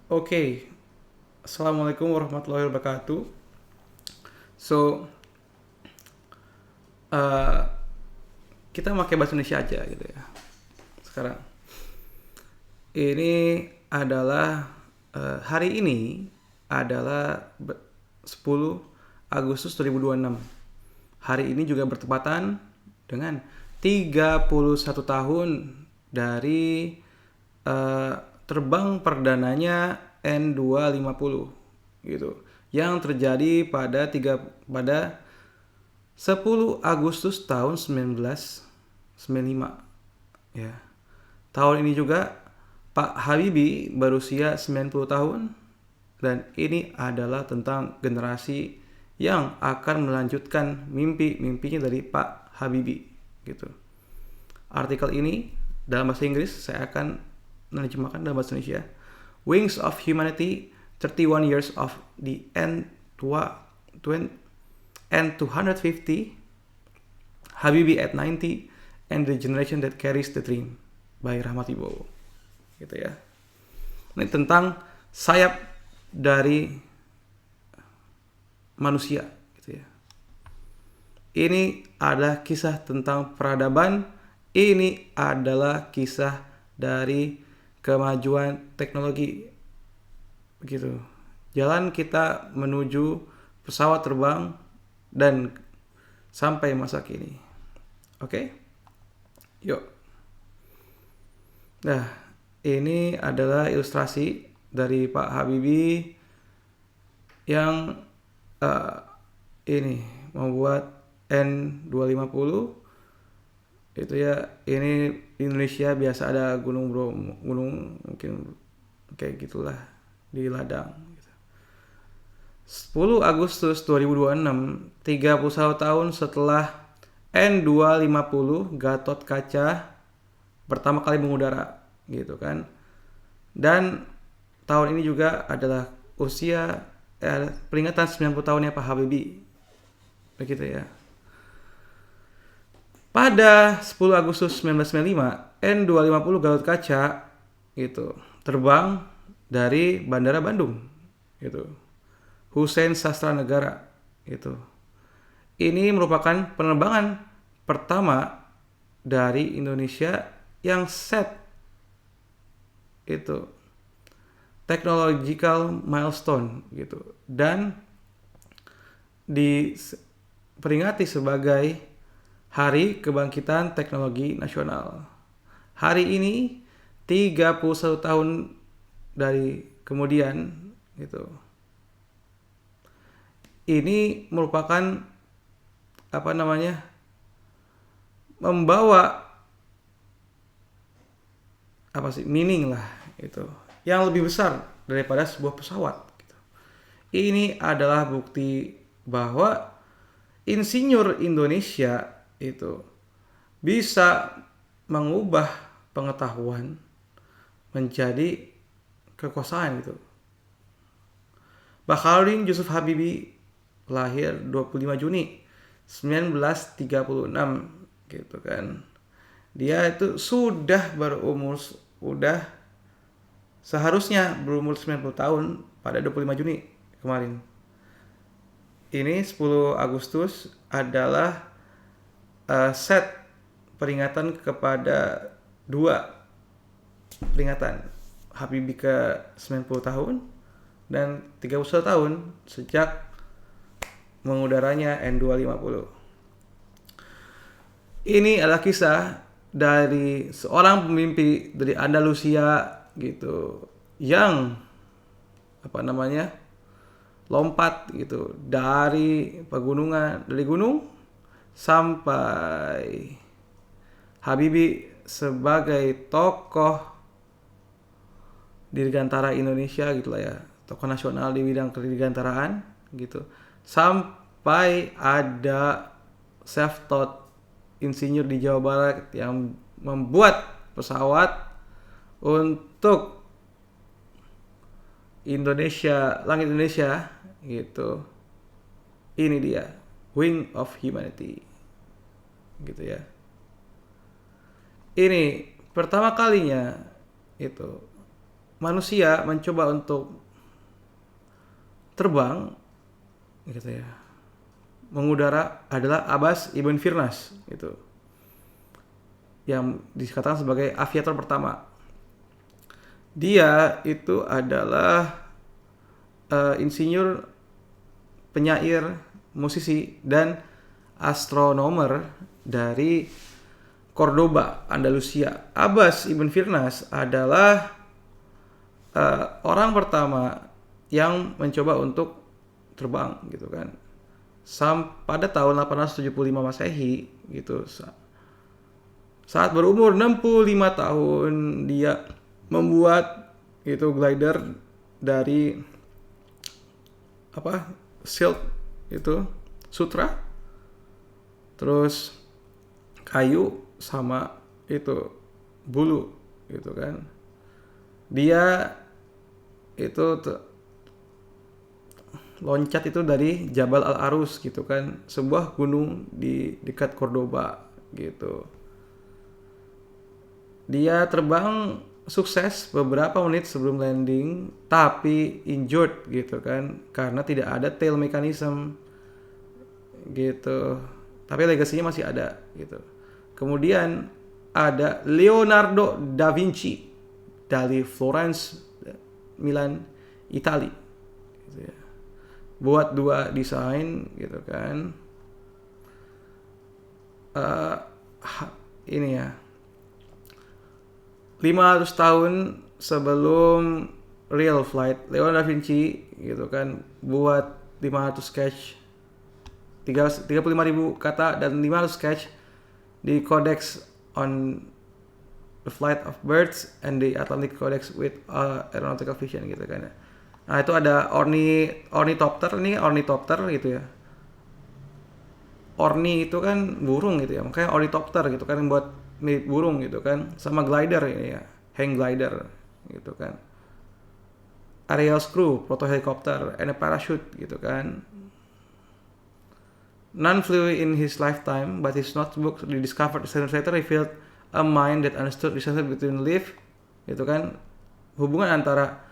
Oke, Assalamualaikum warahmatullahi wabarakatuh. So, uh, kita pakai bahasa Indonesia aja gitu ya. Sekarang, ini adalah hari ini adalah 10 Agustus 2026. Hari ini juga bertepatan dengan 31 tahun dari uh, terbang perdananya N250 gitu. Yang terjadi pada 10 Agustus tahun 1995 ya. Tahun ini juga Pak Habibie berusia 90 tahun dan ini adalah tentang generasi yang akan melanjutkan mimpi-mimpinya dari Pak Habibie gitu. Artikel ini dalam bahasa Inggris saya akan menerjemahkan dalam bahasa Indonesia. Wings of Humanity, 31 years of the N250, Habibie at 90, and the generation that carries the dream by Rahmat Wibowo. Gitu ya. Ini tentang sayap dari manusia gitu ya. Ini adalah kisah tentang peradaban, ini adalah kisah dari kemajuan teknologi begitu. Jalan kita menuju pesawat terbang dan sampai masa kini. Oke? Yuk. Nah, ini adalah ilustrasi dari Pak Habibie yang ini membuat N250 itu ya. Ini di Indonesia biasa ada gunung mungkin kayak gitulah di ladang gitu. 10 Agustus 2026, 31 tahun setelah N250 Gatot Kaca pertama kali mengudara gitu kan. Dan tahun ini juga adalah usia peringatan 90 tahunnya Pak Habibie begitu ya. Pada 10 Agustus 1995, N250 Gatot Kaca gitu terbang dari Bandara Bandung gitu. Hussein Sastra Negara gitu. Ini merupakan penerbangan pertama dari Indonesia yang set itu technological milestone gitu dan diperingati sebagai Hari Kebangkitan Teknologi Nasional. Hari ini 31 tahun dari kemudian gitu. Ini merupakan membawa meaning lah itu yang lebih besar daripada sebuah pesawat gitu. Ini adalah bukti bahwa insinyur Indonesia itu bisa mengubah pengetahuan menjadi kekuasaan gitu. Baharudin Yusuf Habibie lahir 25 Juni 1936 gitu kan. Dia itu sudah seharusnya berumur 90 tahun pada 25 Juni kemarin. Ini 10 Agustus adalah set peringatan kepada dua peringatan Habibie ke 90 tahun dan 31 tahun sejak mengudaranya N250. Ini adalah kisah dari seorang pemimpi dari Andalusia gitu yang lompat gitu dari gunung sampai Habibie sebagai tokoh dirgantara Indonesia gitu lah ya, tokoh nasional di bidang kedirgantaraan gitu, sampai ada self-taught insinyur di Jawa Barat yang membuat pesawat untuk langit Indonesia gitu. Ini dia Wing of Humanity gitu ya. Ini pertama kalinya itu manusia mencoba untuk terbang gitu ya, mengudara adalah Abbas Ibn Firnas gitu, yang dikatakan sebagai aviator pertama. Dia itu adalah insinyur, penyair, musisi, dan astronomer dari Cordoba, Andalusia. Abbas Ibn Firnas adalah orang pertama yang mencoba untuk terbang gitu kan. Pada tahun 875 Masehi gitu. Saat berumur 65 tahun dia membuat itu glider dari silk itu, sutra, terus kayu sama itu bulu gitu kan. Dia itu loncat itu dari Jabal Al-Arus gitu kan, sebuah gunung di dekat Cordoba gitu. Dia terbang sukses beberapa menit sebelum landing, tapi injured gitu kan, karena tidak ada tail mechanism gitu. Tapi legasinya masih ada gitu. Kemudian ada Leonardo da Vinci dari Florence, Milan, Italia gitu ya. Buat 2 desain gitu kan. Ini ya, 500 tahun sebelum real flight, Leonardo da Vinci gitu kan buat 500 sketch, 35.000 kata dan 500 sketch di Codex on the Flight of Birds and the Atlantic Codex with Aeronautical Vision gitu kan. Nah itu ada ornithopter gitu ya. Orni itu kan burung gitu ya, makanya ornithopter gitu kan, buat mirip burung gitu kan, sama glider ini ya, hang glider gitu kan. Aerial screw, proto helicopter, and a parachute gitu kan. None flew in his lifetime, but his notebook rediscovered centuries later revealed a mind that understood the relationship between life gitu kan, hubungan antara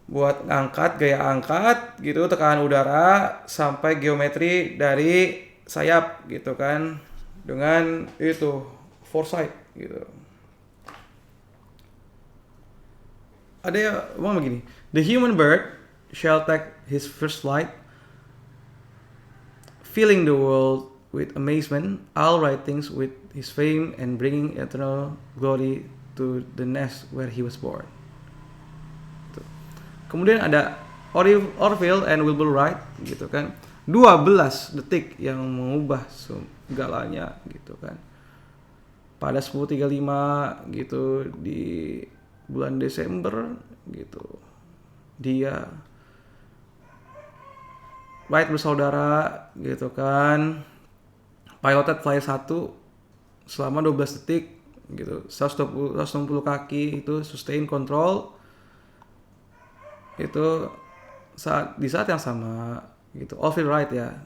buat ngangkat, gaya angkat gitu, tekanan udara sampai geometri dari sayap gitu kan, dengan itu foresight gitu. Ada ya ngomong begini, the human bird shall take his first flight, filling the world with amazement, all right things with his fame and bringing eternal glory to the nest where he was born. Kemudian ada Orville and Wilbur Wright gitu kan, 12 detik yang mengubah segalanya gitu kan. Pada 10.35 gitu di bulan Desember gitu, dia Wright bersaudara gitu kan piloted flight 1 selama 12 detik gitu, 160 kaki itu sustain control itu di saat yang sama gitu. Orville Wright ya,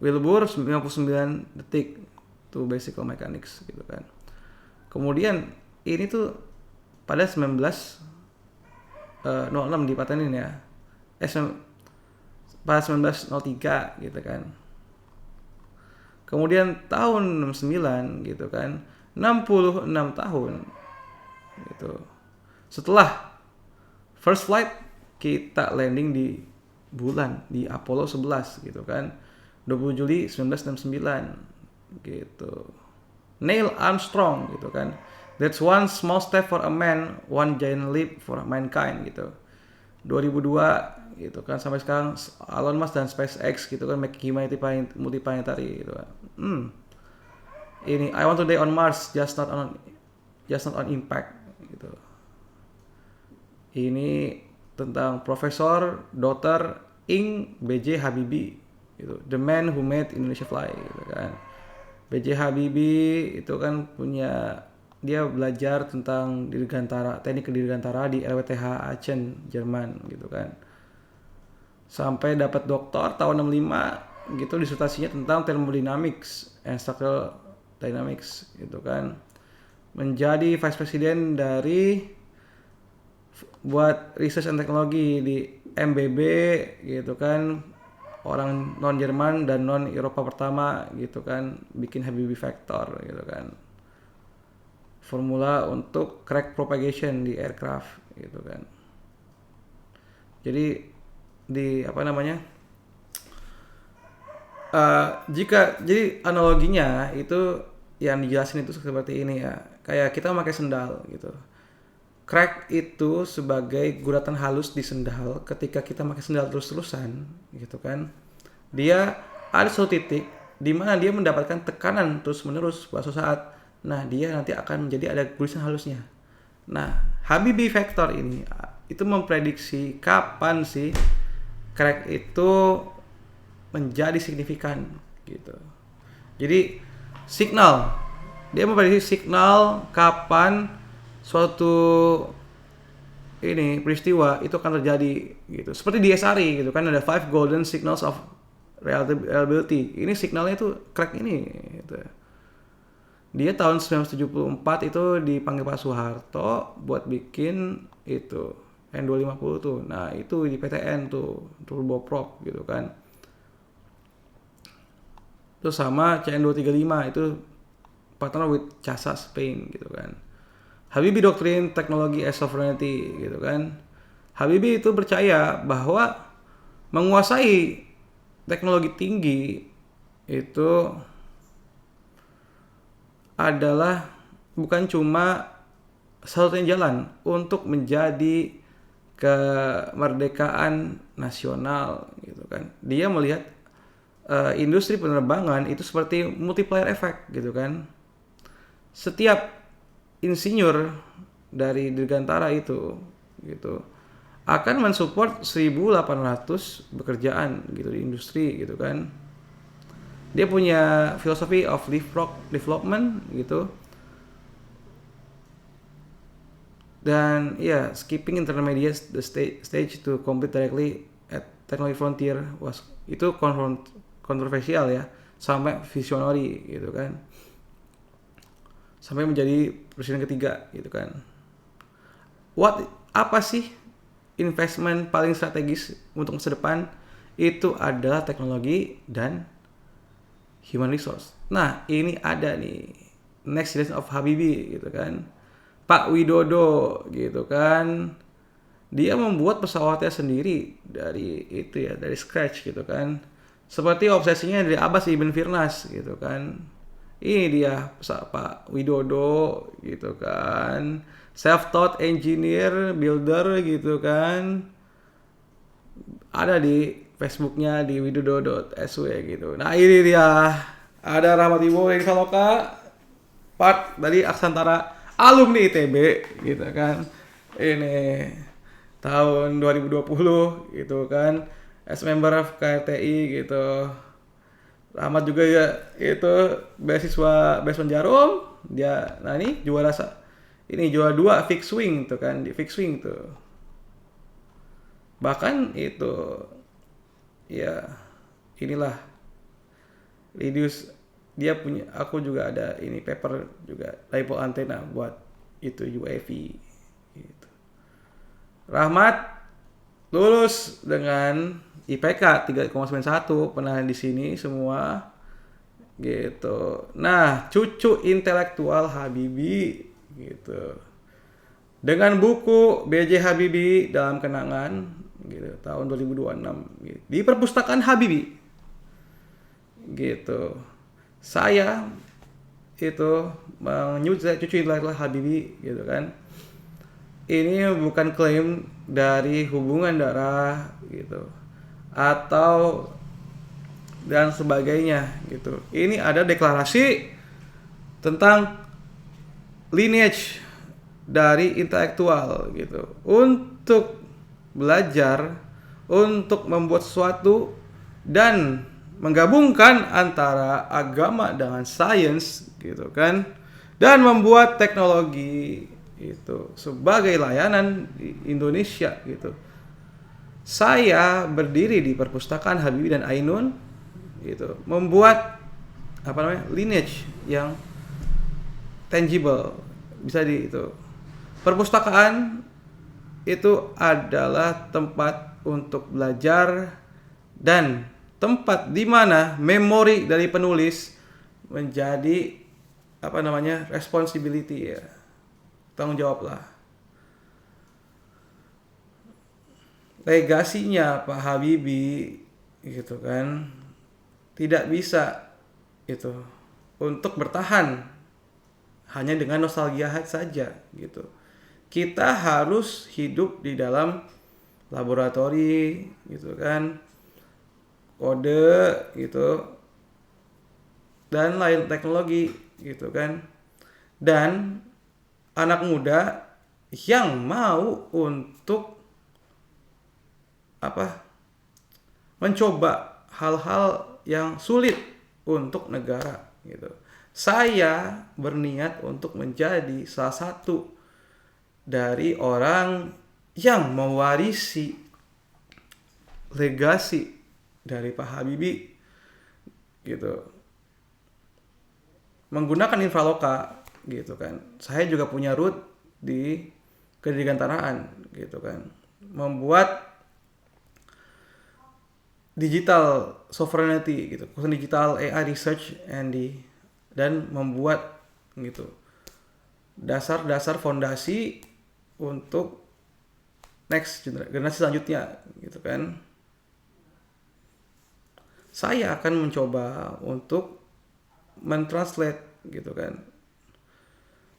Wilbur 59 detik tuh basic mechanics gitu kan. Kemudian ini tuh pada 1906 dipatenin ya, pada 1903 gitu kan. Kemudian tahun 69 gitu kan, 66 tahun gitu setelah first flight kita landing di bulan di Apollo 11 gitu kan, 20 Juli 1969 gitu. Neil Armstrong gitu kan, that's one small step for a man, one giant leap for mankind gitu. 2002 gitu kan, sampai sekarang Elon Musk dan SpaceX gitu kan, make humanity multiplanetary gitu kan. Ini I want to die on Mars, just not on impact gitu. Ini tentang Profesor Dr. Ing B.J. Habibie gitu, the man who made Indonesia fly gitu kan. B.J. Habibie itu kan dia belajar tentang teknik dirgantara di LWTH Aachen, Jerman gitu kan. Sampai dapat doktor tahun 65 gitu, disertasinya tentang thermodynamics and structural dynamics gitu kan. Menjadi vice president dari buat research and teknologi di MBB gitu kan, orang non Jerman dan non Eropa pertama gitu kan bikin Habibi Vector gitu kan, formula untuk crack propagation di aircraft gitu kan. Jadi di apa namanya, jadi analoginya itu yang dijelasin itu seperti ini ya, kayak kita pakai sendal gitu. Crack itu sebagai guratan halus di sendal. Ketika kita pakai sendal terus-terusan gitu kan, dia ada suatu titik di mana dia mendapatkan tekanan terus-menerus suatu saat. Nah, dia nanti akan menjadi ada gurisan halusnya. Nah, Habibi Vector ini itu memprediksi kapan sih crack itu menjadi signifikan gitu. Jadi dia memprediksi signal kapan suatu ini peristiwa itu akan terjadi gitu. Seperti di SRI gitu kan, ada 5 golden signals of reliability. Ini signalnya itu crack ini gitu. Dia tahun 1974 itu dipanggil Pak Soeharto buat bikin itu N250 tuh. Nah, itu di PTN tuh, turboprop gitu kan. Terus sama CN235 itu partner with CASA Spain gitu kan. Habibi doktrin teknologi as sovereignty gitu kan. Habibi itu percaya bahwa menguasai teknologi tinggi itu adalah bukan cuma satu-satunya jalan untuk menjadi kemerdekaan nasional gitu kan. Dia melihat industri penerbangan itu seperti multiplier effect gitu kan. Setiap insinyur dari Dirgantara itu gitu akan mensupport 1.800 pekerjaan gitu di industri gitu kan. Dia punya philosophy of development gitu. Dan ya, skipping intermediate the stage to compete directly at technology frontier itu kontroversial ya, sampai visionary gitu kan, sampai menjadi presiden ketiga gitu kan. Apa sih investment paling strategis untuk masa depan? Itu adalah teknologi dan human resource. Nah, ini ada nih next generation of Habibi gitu kan, Pak Widodo gitu kan. Dia membuat pesawatnya sendiri dari itu ya, dari scratch gitu kan. Seperti obsesinya dari Abbas Ibn Firnas gitu kan. Ini dia Pak Widodo gitu kan. Self-taught engineer, builder gitu kan. Ada di Facebooknya di widodo.sw gitu. Nah, ini dia. Ada Rahmat Ibo dari Saloka. Part dari Aksantara, alumni ITB gitu kan. Ini tahun 2020 gitu kan, as member of KRTI gitu. Rahmat juga ya itu beasiswa Jarum. Dia ini juara 2 fixed wing tuh kan, di fixed wing tuh. Bahkan itu ya inilah Lidius, dia punya, aku juga ada ini paper juga dipole antena buat itu UAV gitu. Rahmat lulus dengan IPK 3,91, pernah di sini semua gitu. Nah, cucu intelektual Habibi gitu. Dengan buku B.J. Habibie dalam kenangan gitu tahun 2026 gitu, di perpustakaan Habibi gitu. Saya itu menyukai cucu intelektual Habibi gitu kan. Ini bukan klaim dari hubungan darah gitu atau dan sebagainya gitu. Ini ada deklarasi tentang lineage dari intelektual gitu, untuk belajar, untuk membuat sesuatu dan menggabungkan antara agama dengan sains gitu kan, dan membuat teknologi itu sebagai layanan di Indonesia gitu. Saya berdiri di perpustakaan Habibie dan Ainun gitu, membuat lineage yang tangible, bisa di itu. Perpustakaan itu adalah tempat untuk belajar dan tempat di mana memori dari penulis menjadi responsibility ya. Tanggung jawab lah. Legasinya Pak Habibie gitu kan tidak bisa itu untuk bertahan hanya dengan nostalgia saja gitu. Kita harus hidup di dalam laboratori gitu kan, kode gitu dan lain teknologi gitu kan. Dan anak muda yang mau untuk mencoba hal-hal yang sulit untuk negara gitu. Saya berniat untuk menjadi salah satu dari orang yang mewarisi legasi dari Pak Habibie gitu. Menggunakan Infraloka gitu kan. Saya juga punya root di kedirgantaraan gitu kan. Membuat digital sovereignty gitu, digital AI research dan membuat gitu dasar-dasar fondasi untuk next generasi selanjutnya gitu kan. Saya akan mencoba untuk mentranslate gitu kan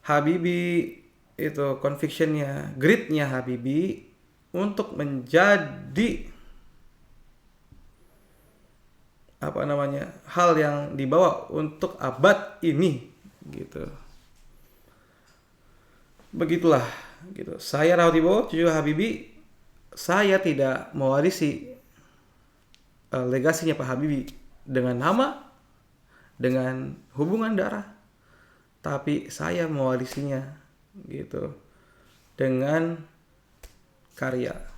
Habibie itu convictionnya, gritnya Habibie untuk menjadi hal yang dibawa untuk abad ini gitu. Begitulah gitu. Saya Rahmat Wibowo, cucu Habibie. Saya tidak mewarisi legasinya Pak Habibie dengan nama, dengan hubungan darah, tapi saya mewarisinya gitu dengan karya.